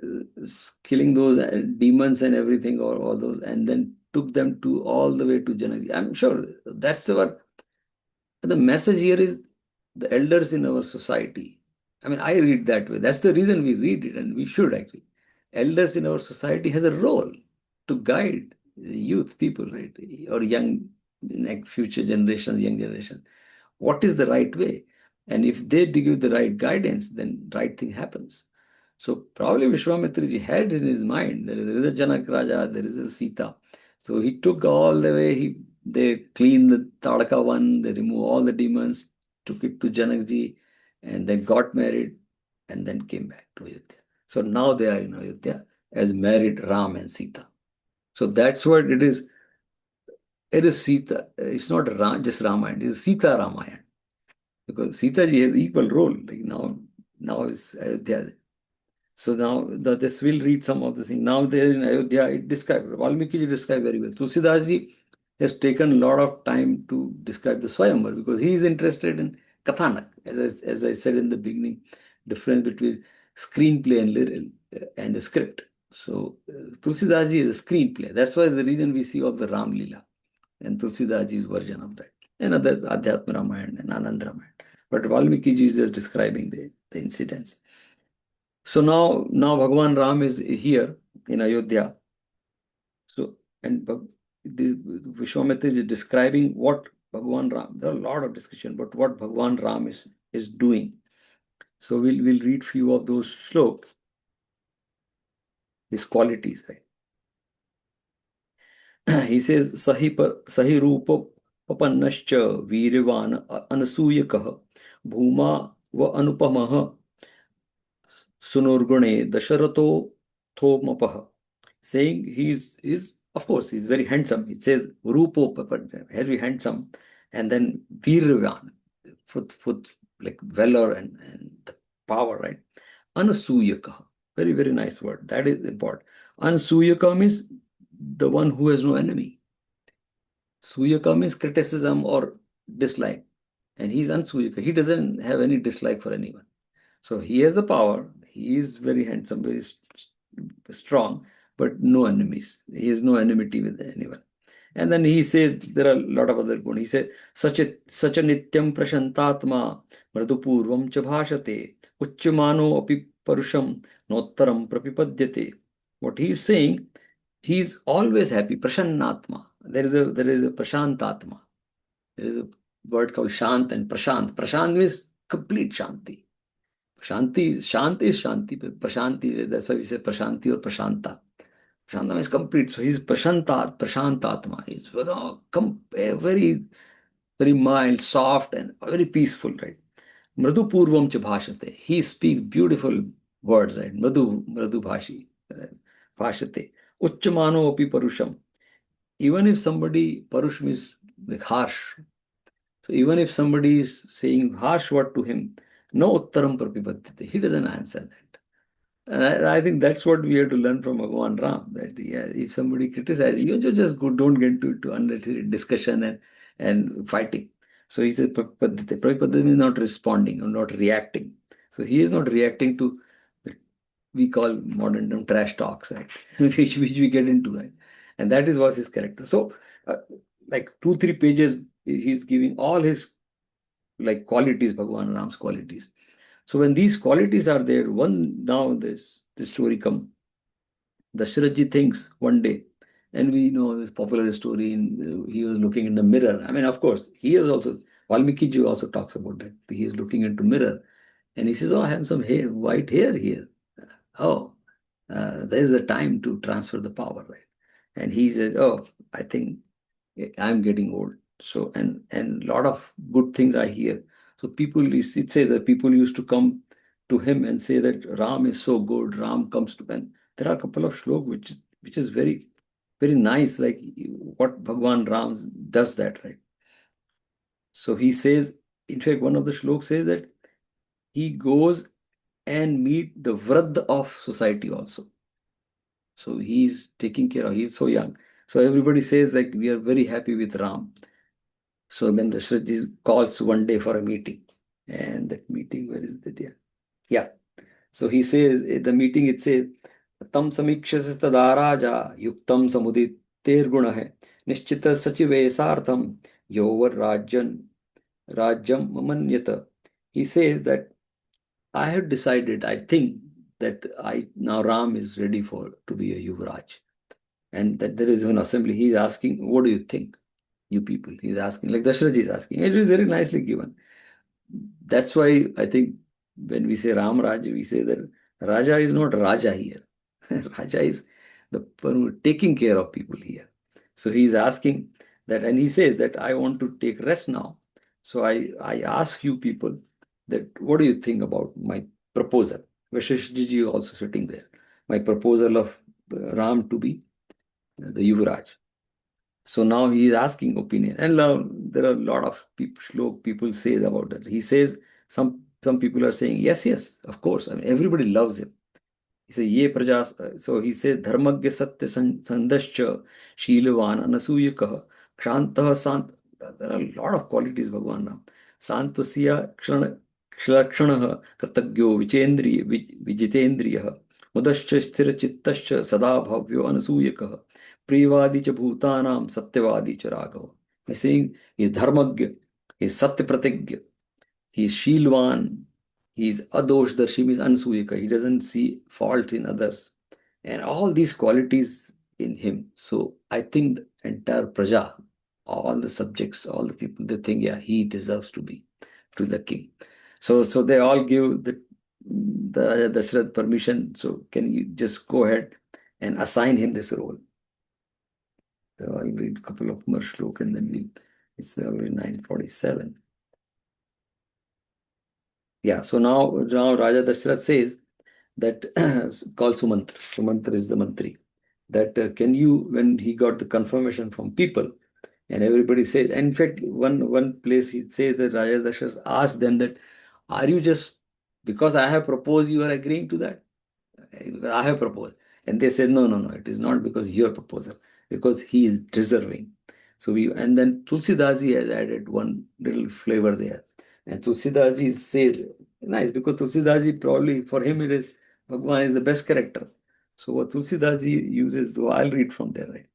killing those demons and everything, or all those, and then took them to all the way to Janaki. I'm sure that's what the message here is. The elders in our society. I mean, I read that way. That's the reason we read it, and we should actually. Elders in our society has a role to guide youth people, right, or young, next future generations, young generation. What is the right way? And if they give the right guidance, then right thing happens. So probably Vishwamitraji had in his mind there is a Janak Raja, there is a Sita. So he took all the way, they cleaned the Tadaka one, they removed all the demons, took it to Janakji, and then got married, and then came back to Ayodhya. So now they are in Ayodhya as married Ram and Sita. So that's what it is. It is Sita. It's not just Ramayana, it is Sita Ramayana. Because Sita ji has equal role. Like now is Ayodhya. So now this will read some of the things. Now there in Ayodhya, it described, Valmiki ji described very well. Tulsidas ji has taken a lot of time to describe the Swayamvar because he is interested in Kathanak. As I said in the beginning, difference between screenplay and the script. So Tulsidas ji is a screenplay. That's why the reason we see all the Ram Leela and Tulsidas ji's version of that. And other Adhyatma Ramayana and Anand Ramayana. But Valmiki ji is just describing the incidents. So now Bhagavan Ram is here in Ayodhya. So, and the Vishwamitra is describing what Bhagavan Ram, there are a lot of discussion, but what Bhagavan Ram is doing. So we'll read few of those shlokas, his qualities, right? He says, Sahi Rupa Papannascha Virvan Anasuyakah Bhuma Va Anupamaha Sunurgune Dasharato Thomapaha. Saying he's of course he's very handsome. It says Rupo, very handsome, and then Virvan, for like valor and the power, right? Anasuyaka, very, very nice word. That is important. Anasuyaka means the one who has no enemy. Suyaka means criticism or dislike. And he's Ansuyaka. He doesn't have any dislike for anyone. So he has the power. He is very handsome, very strong, but no enemies. He has no enmity with anyone. And then he says there are a lot of other guns. He says, Sacha nityam prashantatma mradupurvam cha bhashate uchyamano api parusham nottaram prapipadyate. What he is saying, he is always happy. Prashannatma. There is a prashantatma. There is a word called shant and prashant. Prashant means complete shanti. Shanti is shanti, but prashanti, that's why we say prashanti or prashanta. Prashanta is complete. So he's prashantatma. He's very, very mild, soft, and very peaceful, right? Mradu purvam cha bhashate. He speaks beautiful words, right? Mradu bhashi, bhashate. Uchamano api parusham. Even if somebody, parusham is like harsh. So even if somebody is saying harsh word to him, no uttaram prapipadyate. He doesn't answer that. And I think that's what we have to learn from Bhagavan Ram. That if somebody criticizes, you just don't get into unnecessary discussion and fighting. So he says prapipadyate means not responding or not reacting. So he is not reacting to we call modern term trash talks, right? which we get into, right? And that was his character. So like 2-3 pages, he's giving all his like qualities, Bhagavan Ram's qualities. So when these qualities are there, now this story come. Dasharath thinks one day, and we know this popular story, he was looking in the mirror. I mean, of course, he is also, Valmiki ji also talks about that. He is looking into mirror, and he says, oh, I have some white hair here. Oh, there is a time to transfer the power, right? And he said, oh, I think I'm getting old. So, and a lot of good things I hear. So it says that people used to come to him and say that Ram is so good, Ram comes to, and there are a couple of shlokas which is very, very nice, like what Bhagwan Ram does that, right? So he says, in fact, one of the shlokas says that he goes and meet the vrad of society also. So he's taking care of, he's so young. So everybody says like, we are very happy with Ram. So then Dasharath calls one day for a meeting. And that meeting, where is it? Yeah. So he says, in the meeting it says, Tam samikshasi tada raja yuktam samuditer gunahe nishchita sachive sartham yovar rajyam mamanyata. He says that I have decided, I think that now Ram is ready to be a Yuvraj. And that there is an assembly. He's asking, what do you think, you people? He's asking, like Dashrath is asking. It is very nicely given. That's why I think when we say Ram Raj, we say that Raja is not Raja here. Raja is the person taking care of people here. So he's asking that, and he says that I want to take rest now. So I ask you people that what do you think about my proposal? Vashishji ji also sitting there. My proposal of Ram to be the Yuvraj. So now he is asking opinion, and there are a lot of people say about that. He says some people are saying yes, yes, of course. I mean, everybody loves him. He says ye prajas. So he says dharmagya satya sandascha shilvan anasuyakah kshantah sant. There are a lot of qualities Bhagwan Ram. Santasya kshalakshanah kartagyo vichendriya vijitendriya mudascha sthira chittascha sada bhavyo anasuyakah प्रियवादी च भूतानाम सत्यवादी च Raghav. He's saying he's dharmagya, he's satya pratigya, he's shilvan, he's adoshdarshi, means ansuyaka. He doesn't see fault in others, and all these qualities in him. So I think the entire praja, all the subjects, all the people, they think, yeah, he deserves to be to the king. So they all give the Raja Dashrath permission. So can you just go ahead and assign him this role? So I'll read a couple of more shlok and then it's already 9:47. Yeah, so now Raja Dashrath says that call Sumantra. Sumantra is the mantri. That can you, when he got the confirmation from people, and everybody says, and in fact, one place he says that Raja Dashrath asked them that, are you just, because I have proposed, you are agreeing to that? I have proposed. And they said, no, it is not because your proposal, because he is deserving. So and then Tulsidasi has added one little flavor there. And Tulsidasi said, nice, because Tulsidasi probably, for him, it is, Bhagwan is the best character. So what Tulsidasi uses, so I'll read from there, right?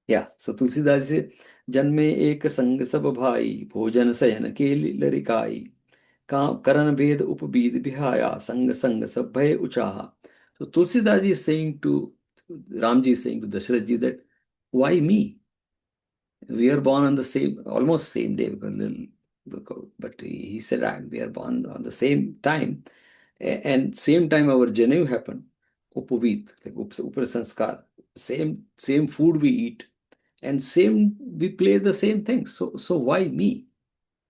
Yeah, so Tulsidasi says, Janme ek sang sab bhai, bhojan sayan ke larikai. Karan Ved Upabid Bihaya Sang Sabhay Uchaha. So Tulsidas ji is saying to Ramji is saying to Dashrath ji that why me? We are born on the same, almost same day, but he said we are born on the same time, and same time our Janu happened. Upavit, like Uprasanskar, same food we eat, and same we play the same thing. So why me?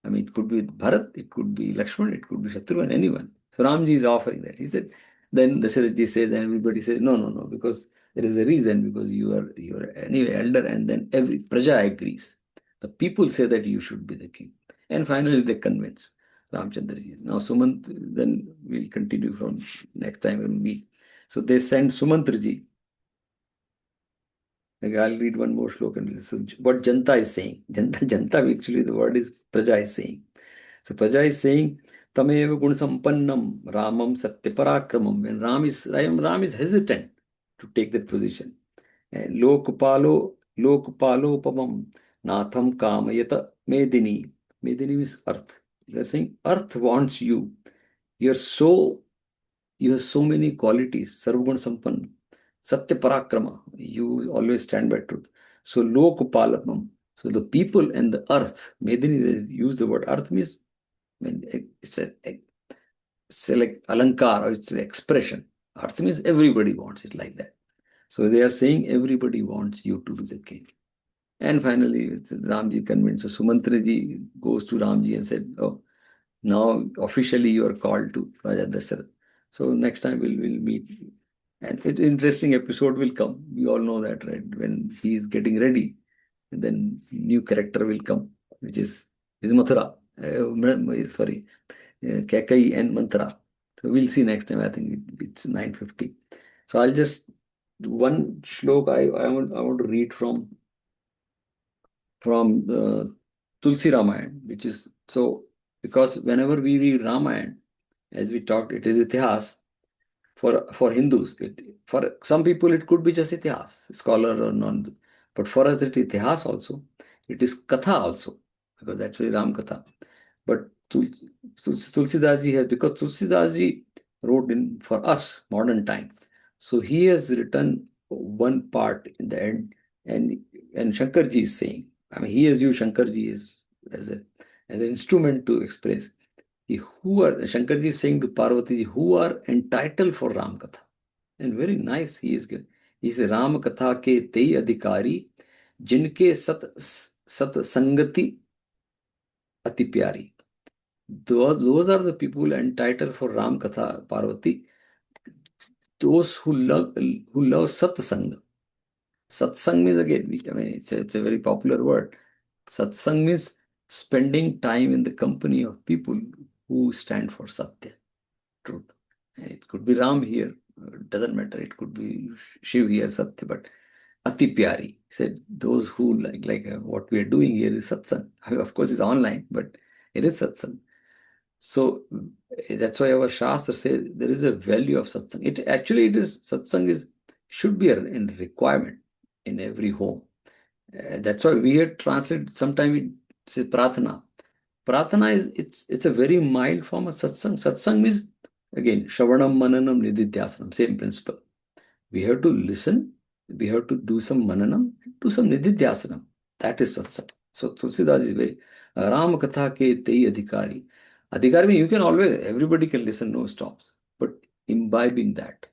I mean, it could be Bharat, it could be Lakshman, it could be Shatrughan, anyone. So Ramji is offering that. He said, then Dasharathji says, then everybody says, no, because there is a reason, because you are anyway elder, and then every Praja agrees. The people say that you should be the king. And finally they convince Ramchandraji. Now Sumant, then we'll continue from next time we'll meet. So they send Sumantraji. Like I'll read one more sloka and listen what Janta is saying. Janta actually the word is Praja is saying. So Praja is saying, Tamev gun sampannam Ramam satyaparakramam. When Ram is hesitant to take that position. Lokpalo Lokpalopamam Natham Kamayata Medini. Medini means earth. They are saying earth wants you. You have so many qualities. Sarvgun sampanna. Satya Parakrama, you always stand by truth. So Lokupalapam, so the people and the earth, Medini, they use the word earth means, I mean, it's like alankar, or it's an expression. Earth means everybody wants it like that. So they are saying everybody wants you to be the king. And finally, Ramji convinced. So Sumantraji goes to Ramji and said, oh, now officially you are called to Raja Dasharath. So next time we'll meet. And an interesting episode will come. We all know that, right? When he is getting ready, and then new character will come, which is Mathura. Sorry, Kekai and Manthara. So we'll see next time. I think it's 9:50. So I'll just one shlok I want to read from the Tulsi Ramayana, which is so because whenever we read Ramayana, as we talked, it is itihas. For Hindus, for some people it could be just itihas, scholar or non. But for us, it is itihas also. It is katha also, because that's why Ram Katha. But Tulsidas ji has, because Tulsidas ji wrote in for us modern time, so he has written one part in the end, and Shankar ji is saying, I mean, he has used Shankar ji as an instrument to express who are Shankarji is saying to Parvati ji, who are entitled for Ram Katha. And very nice he is given. He says, Ram Katha ke tei adhikari, jinke sat sangati ati pyari. Those are the people entitled for Ram Katha, Parvati. Those who love satsang. Satsang means, again, I mean, it's a very popular word. Satsang means spending time in the company of people who stand for Satya, truth. And it could be Ram here, doesn't matter. It could be Shiv here, Satya, but Ati Pyari said those who like what we are doing here is satsang. I mean, of course, it's online, but it is satsang. So that's why our Shastra says there is a value of satsang. It is satsang should be a requirement in every home. That's why we had translated. Sometimes we say pratana. Pratana it's a very mild form of satsang. Satsang means, again, shravanam, mananam, nididhyasanam, same principle. We have to listen, we have to do some mananam, do some nididhyasanam. That is satsang. So Tulsidas is very Ram Katha ke tei adhikari. Adhikari means you can always, everybody can listen, no stops. But imbibing that,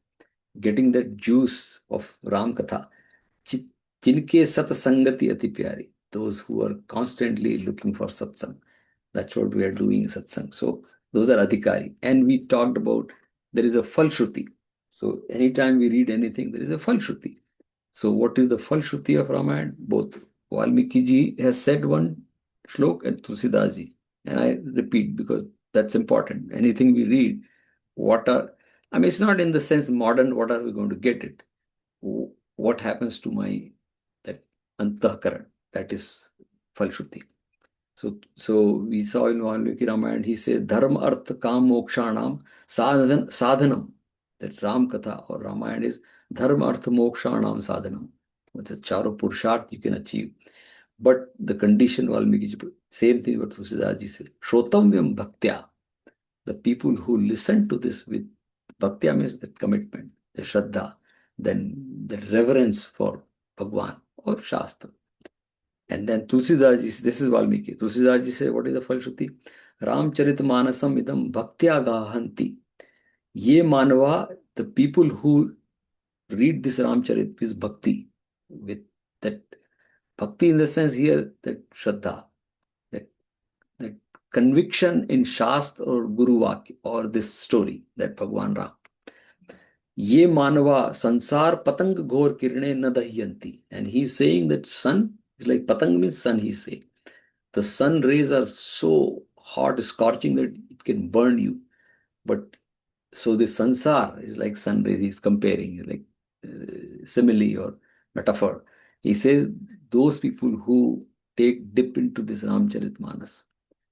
getting that juice of Ram Katha, jinke sat sangati ati pyari, those who are constantly looking for satsang. That's what we are doing, satsang. So those are adhikari. And we talked about there is a falshruti. So anytime we read anything, there is a falshruti. So what is the falshruti of Ramayana? Both Valmiki ji has said one shlok and Tulsidas ji. And I repeat because that's important. Anything we read, I mean, it's not in the sense modern, what are we going to get it? What happens to my, that antahkaran? That is falshruti. So we saw in Valmiki Ramayana, he said, Dharma, Artha, Kam, Mokshanam, Sadhanam. That Ram Katha or Ramayana is Dharma, Artha, Mokshanam, Sadhanam. With a Charo Purusharth you can achieve. But the condition, Valmiki, same thing what Tulsidas ji said, Shrotamyam Bhaktya. The people who listen to this with Bhaktya means that commitment, the Shraddha, then the reverence for Bhagwan or Shastra. And then Tulsidas ji, this is Valmiki. Tulsidas ji say, what is the falshruti? Ramcharit manasam idam bhaktya gahanti. Ye manava, the people who read this Ramcharit is bhakti. With that bhakti in the sense here, that Shraddha, that conviction in Shastra or Guru Vakya or this story, that Bhagwan Ram. Ye manava sansar patang ghor kirne na dahiyanti. And he's saying that sun is like patang means sun, he's saying. The sun rays are so hot, scorching that it can burn you. But so the sansar is like sun rays, he's comparing, like simile or metaphor. He says those people who take dip into this Ramcharitmanas,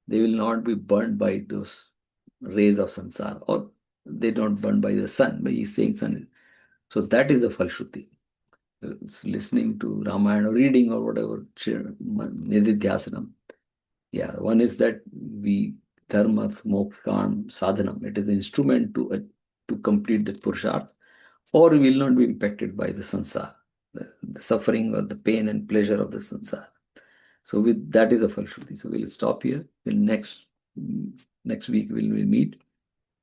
they will not be burned by those rays of sansar, or they don't burn by the sun, but he's saying sun. So that is the falshruti. It's listening to Ramayana or reading or whatever, Nididhyasanam. Yeah, one is that we dharma, moksha, sadhanam. It is the instrument to complete that purusharth, or we will not be impacted by the sansar, the suffering or the pain and pleasure of the sansar. So with that is a falshruti. So we'll stop here. Next week we'll meet.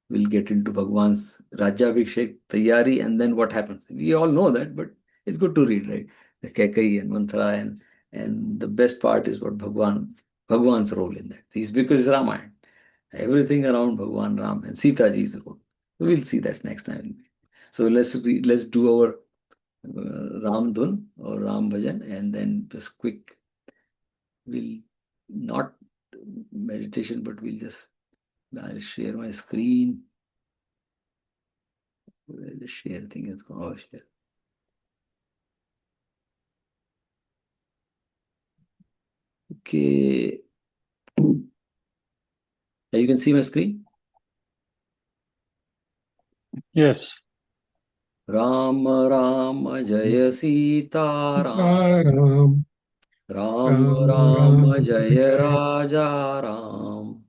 We'll get into Bhagwan's Rajabhishek Tayyari, and then what happens. We all know that, but it's good to read, right? The Kekai and Mantra, and the best part is what Bhagwan's role in that. He's because it's Ramayana. Everything around Bhagwan Ram and Sita Ji's role. So we'll see that next time. So let's do our Ram Dhun or Ram Bhajan, and then just quick. We'll not meditation, but I'll share my screen. Where the share thing is going? Oh, share. Okay. You can see my screen? Yes. Ram Ram Jaya Sita Ram. Ram, Ram Ram, Ram Ram, Jaya Jai. Raja Ram.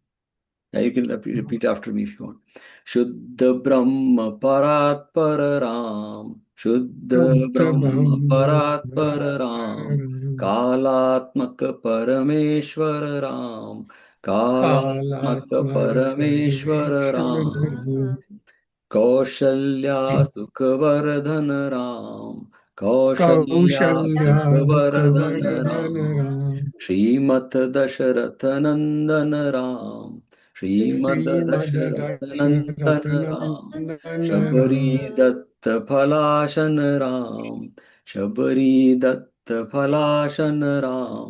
Yeah, you can repeat after me if you want. Shuddha Brahma Parat Par Ram. Shuddha Shuddha Brahma Brahma Parat Par Ram. Param, Kalatmak Parameshwar Ram. Kalatmak Kalatma Parameshwar Ram. Parameshwar, Kaushalya Sukhavardhan Ram. Kaushalya Kaushalya Sukhavardhan Dukhavardhana Ram. Ram, Shrimat Dasharath Nandan Ram. Shrimat Srimad Dasharath Nandan Ram. Dasharatanandana Shabari Ram, Datta Phalashan Ram. Shabari Datta Phalashan Ram.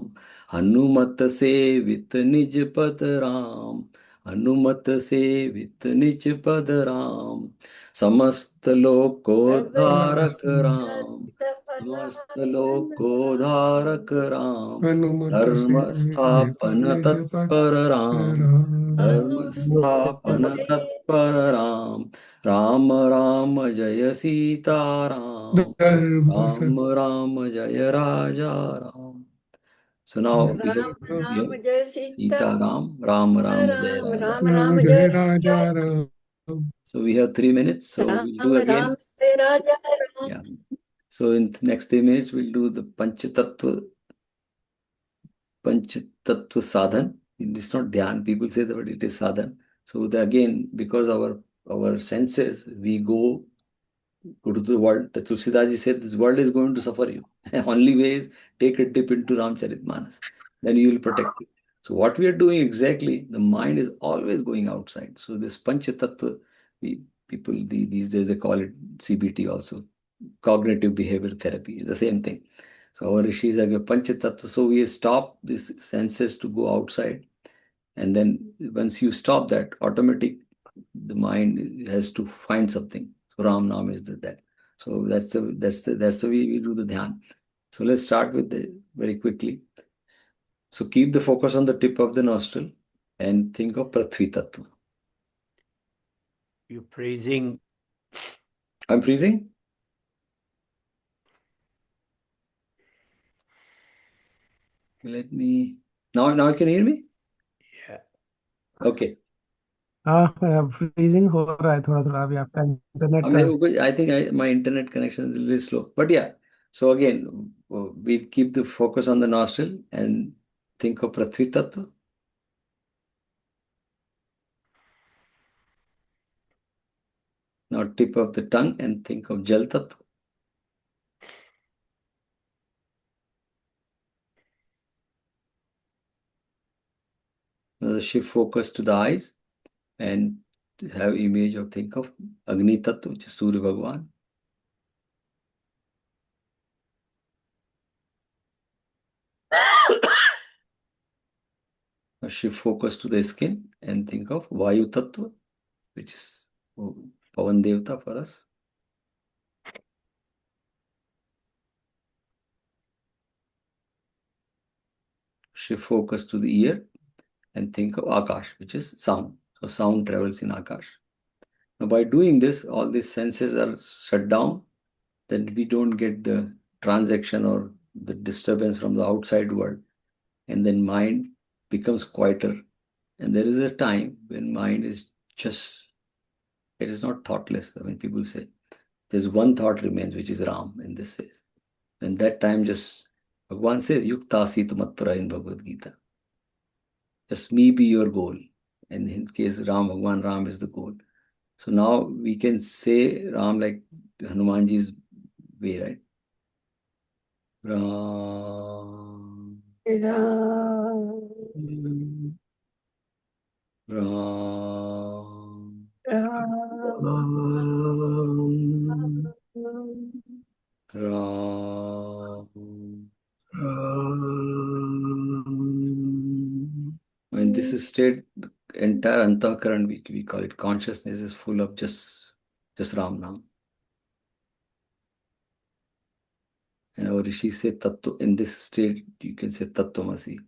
Hanumat Sevit Nij Pad Ram. Hanumat सेवित निज पद राम समस्त लोकोद्धारक राम समस्त लोकोद्धारक Ram Hanumata धर्म Sevita स्थापन Nijapad तत्पर राम धर्म स्थापन तत्पर राम राम राम जय सीता राम राम Dharma राम जय राजा Ram. So now we have Ram here Ram Jai Sita Sita Ram, Ram Ram Jai Ram Raja. Ram Ram Ram Jai Jai Raja Ram, So we have 3 minutes. So Ram we'll do Ram again. Jai Raja Ram. Yeah. So in the next 3 minutes, we'll do the Panchatattva sadhan. It's not dhyan. People say that, but it is sadhan. So again, because our senses, we go to the world. The Tulsidaji said, this world is going to suffer you. Only way is take a dip into Ramcharitmanas. Then you will protect it. So what we are doing exactly, the mind is always going outside. So this Panchatattva, these days they call it CBT also, cognitive behavioral therapy, the same thing. So our rishis have a Panchatattva. So we stop these senses to go outside. And then once you stop that, automatic, the mind has to find something. So Ram Nam is that. So that's the way we do the dhyan. So let's start with very quickly. So keep the focus on the tip of the nostril and think of Prithvi Tattva. You're praising. I'm freezing? Let me now you can hear me? Yeah. Okay. freezing हो रहा है थोड़ा थोड़ा अभी आपका internet का I think my internet connection is a little slow. But yeah. So again, we keep the focus on the nostril and think of Prithvi Tattva. Now tip of the tongue and think of Jal Tattva. Now shift focus to the eyes and have image of think of Agni Tattva, which is Surya Bhagwan. Now shift focus to the skin and think of Vayu Tattva, which is Pavan Devta for us. Shift focus to the ear and think of Akash, which is sound. So sound travels in Akash. Now by doing this, all these senses are shut down, then we don't get the transaction or the disturbance from the outside world. And then mind becomes quieter. And there is a time when mind is just, it is not thoughtless. I mean, people say, there's one thought remains, which is Ram in this says. And that time just, Bhagavan says, Yuktasi Matpara in Bhagavad Gita. Just me be your goal. And in case Bhagavan Ram is the goal. So now we can say Ram like Hanumanji's way, right? Ram. Ram Ram. Ram Ram. When this is state, entire antakaran, we call it consciousness, is full of just Ram Nam. And our Rishi say Tattva, in this state, you can say Tattvamasi.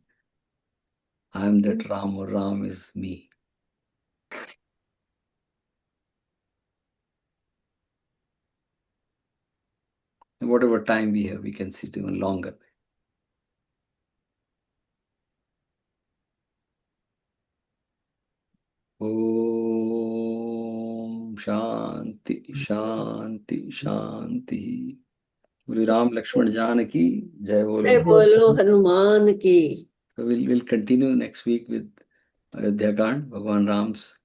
I am that Ram, or Ram is me. whatever time we have, we can sit even longer. Om Shanti Shanti Shanti. Guru Ram Lakshman Janaki Jai जय Bolo. बोलो हनुमान की So we'll continue next week with Ayodhya Kand, Bhagwan Ram's